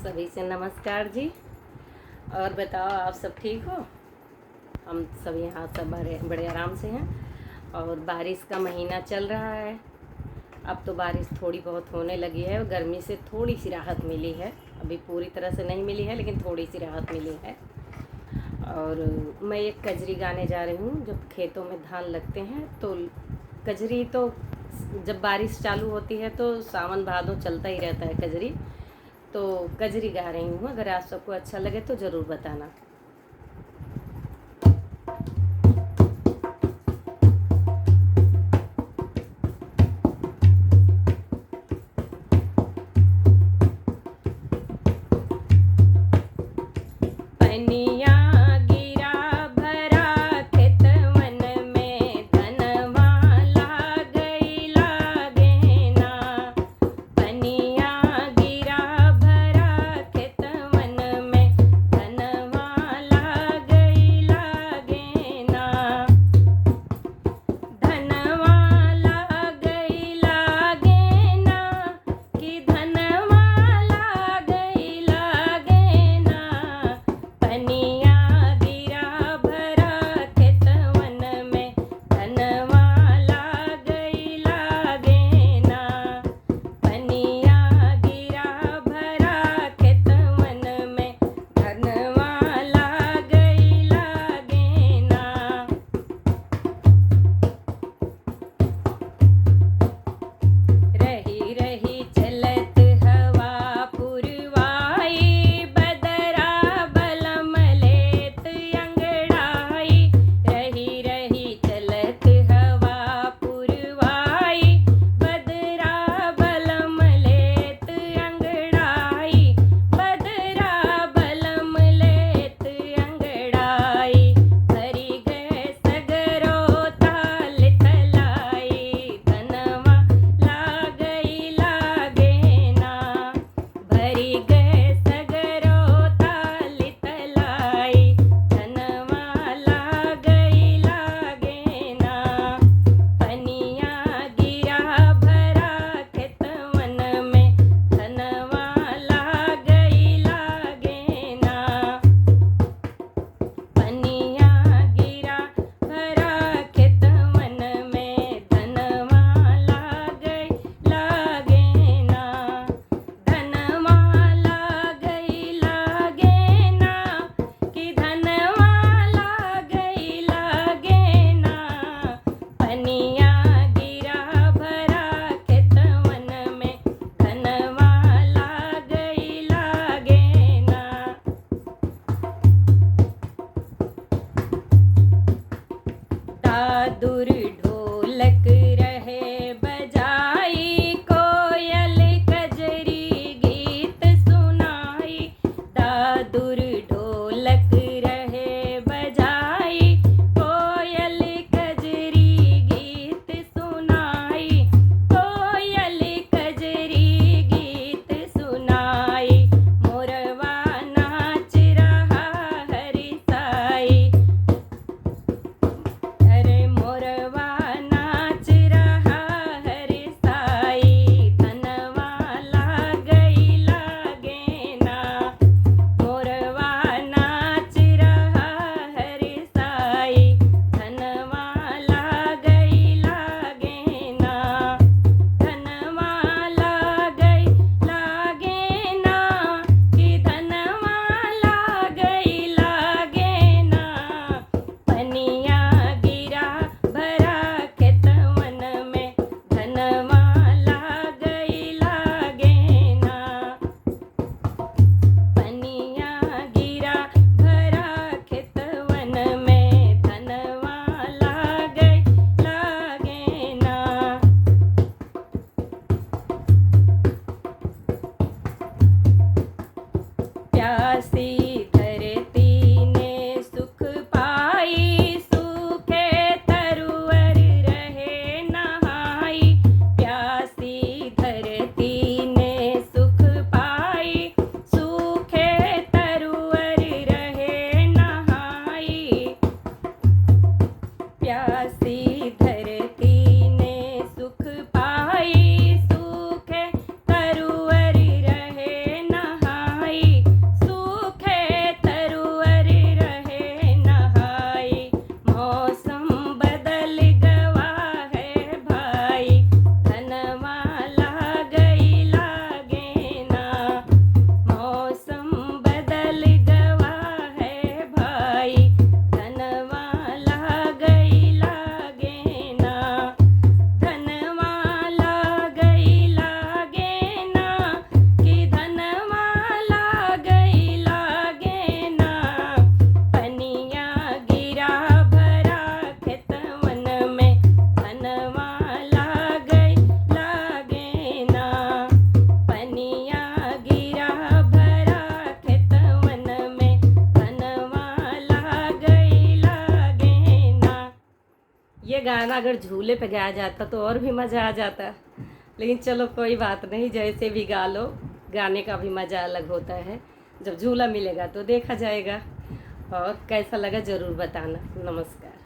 सभी से नमस्कार जी। और बताओ, आप सब ठीक हो? हम सब यहाँ सब बड़े बड़े आराम से हैं। और बारिश का महीना चल रहा है। अब तो बारिश थोड़ी बहुत होने लगी है और गर्मी से थोड़ी सी राहत मिली है। अभी पूरी तरह से नहीं मिली है, लेकिन थोड़ी सी राहत मिली है। और मैं एक कजरी गाने जा रही हूँ। जब खेतों में धान लगते हैं तो कजरी तो जब बारिश चालू होती है तो सावन भादों चलता ही रहता है कजरी। तो कजरी गा रही हूँ। अगर आप सबको अच्छा लगे तो ज़रूर बताना। पनिया गिरा भरा खेत मन में, धनवा लागई लागे ना। पनिया गिरा भरा खेत मन में, धनवा अगर झूले पे गाया जाता तो और भी मज़ा आ जाता। लेकिन चलो कोई बात नहीं, जैसे भी गा लो, गाने का भी मज़ा अलग होता है। जब झूला मिलेगा तो देखा जाएगा। और कैसा लगा ज़रूर बताना। नमस्कार।